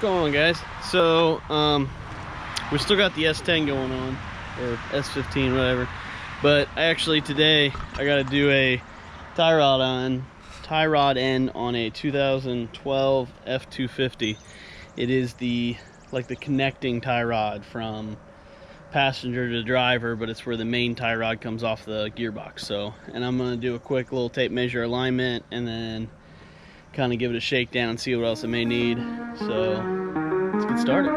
going on, guys? So we still got the S10 going on, or S15, whatever, but actually today I got to do a tie rod end on a 2012 f250. It is the connecting tie rod from passenger to driver, but it's where the main tie rod comes off the gearbox. So, and I'm gonna do a quick little tape measure alignment and then kind of give it a shakedown and see what else it may need. So let's get started.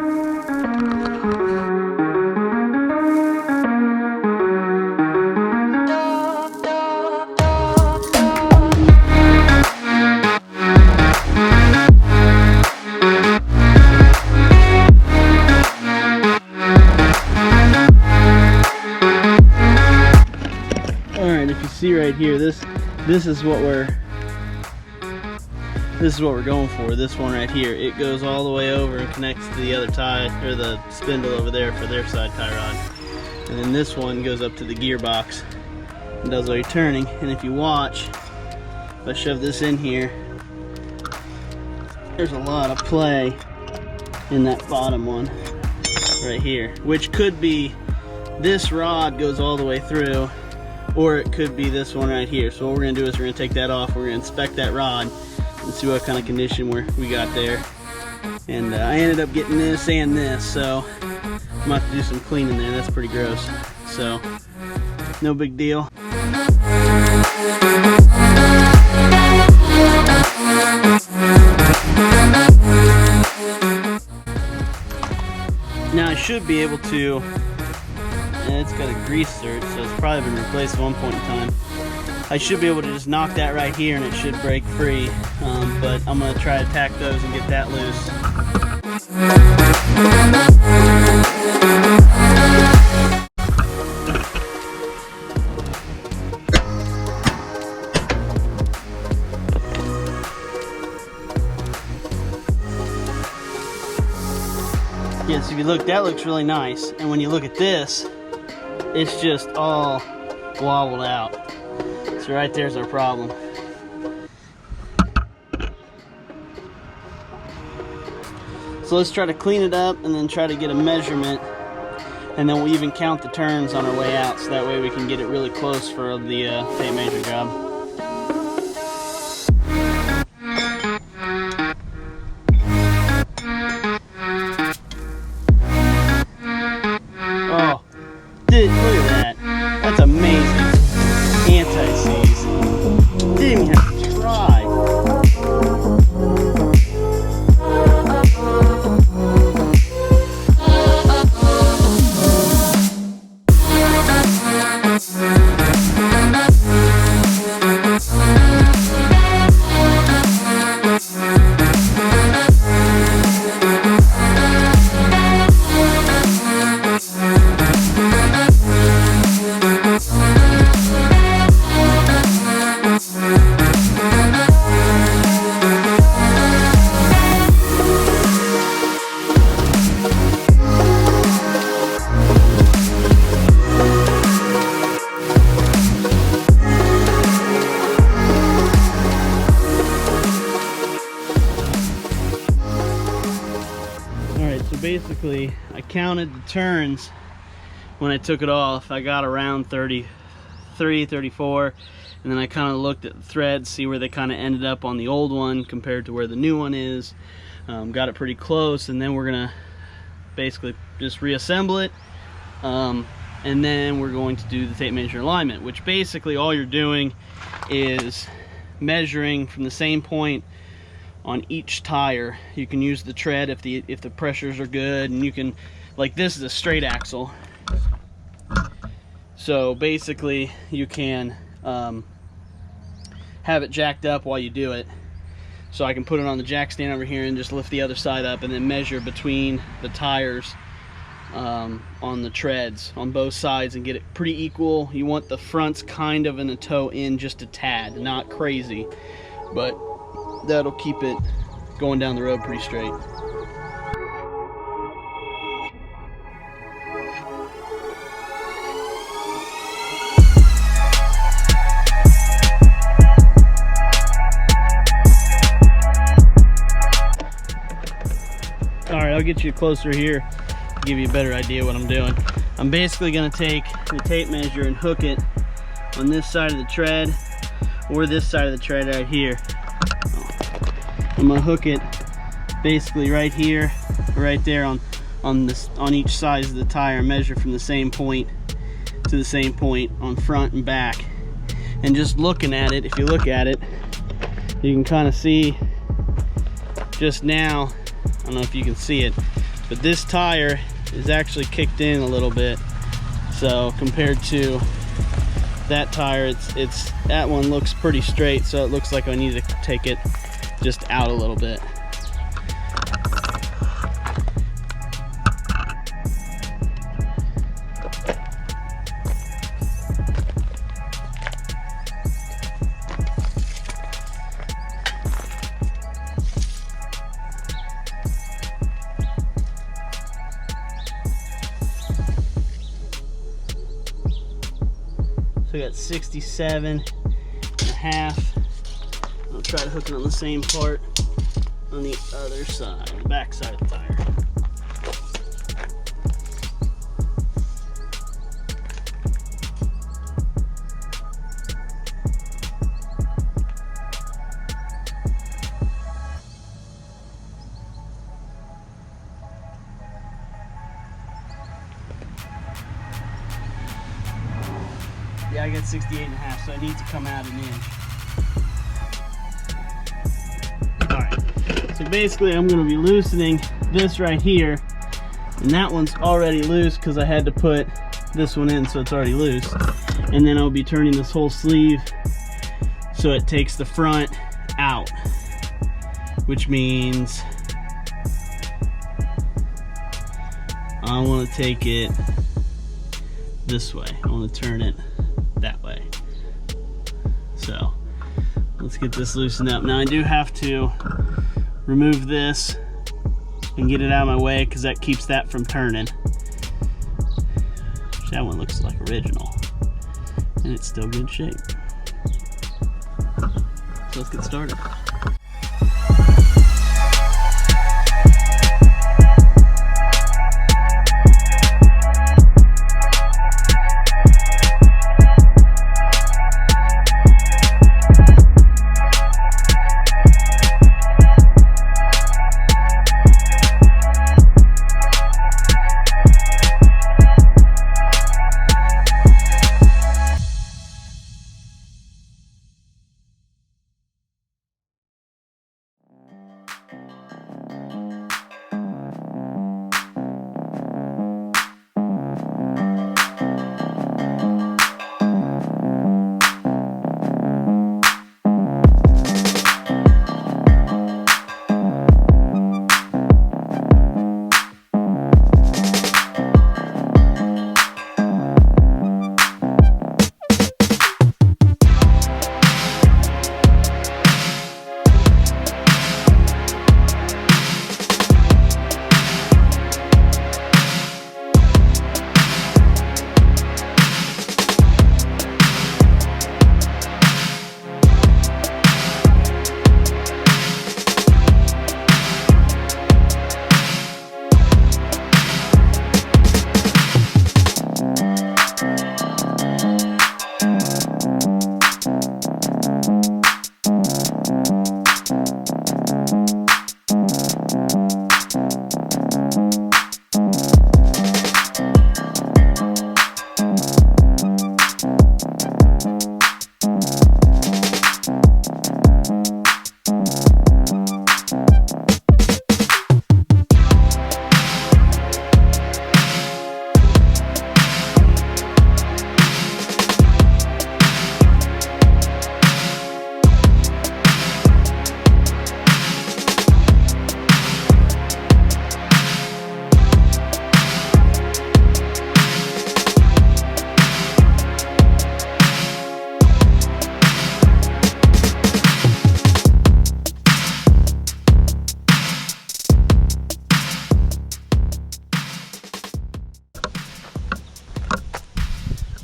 Alright, if you see right here, this is what we're going for. This one right here, it goes all the way over and connects to the other tie, or the spindle over there for their side tie rod. And then this one goes up to the gearbox and does all your turning. And if you watch, if I shove this in here, there's a lot of play in that bottom one right here, which could be this rod goes all the way through, or it could be this one right here. So what we're gonna do is we're gonna take that off, we're gonna inspect that rod and see what kind of condition we got there. And I ended up getting this and this, so I'm gonna have to do some cleaning there. That's pretty gross, so no big deal. Now I should be able to, and it's got a grease search, so it's probably been replaced at one point in time. I should be able to just knock that right here and it should break free, but I'm going to try to tack those and get that loose. Yeah, so if you look, that looks really nice, and when you look at this, it's just all wobbled out. So right there's our problem. So let's try to clean it up and then try to get a measurement, and then we'll even count the turns on our way out, so that way we can get it really close for the tape measure job. Oh, dude, look at that. That's amazing. Anti-seize. Didn't even have to try. So basically, I counted the turns when I took it off. I got around 33, 34, and then I kind of looked at the threads, see where they kind of ended up on the old one compared to where the new one is. Got it pretty close, and then we're gonna basically just reassemble it, and then we're going to do the tape measure alignment, which basically all you're doing is measuring from the same point on each tire. You can use the tread if the pressures are good, and you can, like, this is a straight axle, so basically you can have it jacked up while you do it. So I can put it on the jack stand over here and just lift the other side up and then measure between the tires on the treads on both sides and get it pretty equal. You want the fronts kind of in the toe in just a tad, not crazy, but that'll keep it going down the road pretty straight. I'll get you closer here, give you a better idea what I'm doing. I'm basically gonna take the tape measure and hook it on this side of the tread or this side of the tread right here. I'm gonna hook it basically right here, right there on each side of the tire, and measure from the same point to the same point on front and back. And just looking at it, if you look at it, you can kind of see just now, I don't know if you can see it, but this tire is actually kicked in a little bit. So compared to that tire, it's that one looks pretty straight, so it looks like I need to take it just out a little bit. So I got 67.5. I'll try to hook it on the same part on the other side, the back side of the tire. Yeah, I got 68.5, so I need to come out an inch. Alright, so basically I'm going to be loosening this right here, and that one's already loose because I had to put this one in, so it's already loose. And then I'll be turning this whole sleeve so it takes the front out, which means I want to take it this way. I want to turn it that way. So let's get this loosened up. Now I do have to remove this and get it out of my way because that keeps that from turning. That one looks like original and it's still good shape. So let's get started.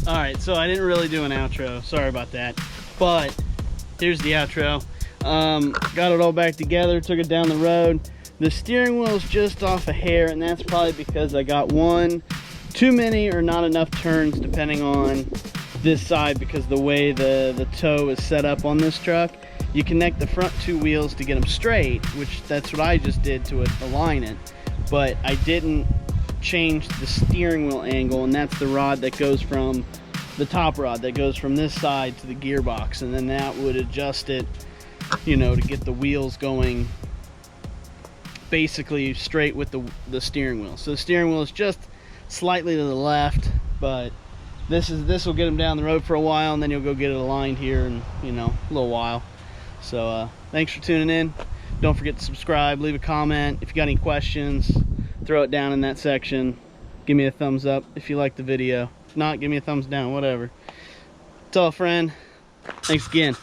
Alright, so I didn't really do an outro, sorry about that, but here's the outro. Got it all back together, took it down the road, The steering wheel is just off a hair, and that's probably because I got one too many or not enough turns depending on this side, because the way the toe is set up on this truck. You connect the front two wheels to get them straight, which that's what I just did to align it, but I didn't change the steering wheel angle, and that's the rod that goes from the top rod that goes from this side to the gearbox, and then that would adjust it, you know, to get the wheels going basically straight with the steering wheel. So the steering wheel is just slightly to the left, but this will get them down the road for a while, and then you'll go get it aligned here in, you know, a little while. So thanks for tuning in. Don't forget to subscribe, leave a comment. If you got any questions, throw it down in that section. Give me a thumbs up if you like the video. If not, give me a thumbs down, whatever. Tell a friend. Thanks again.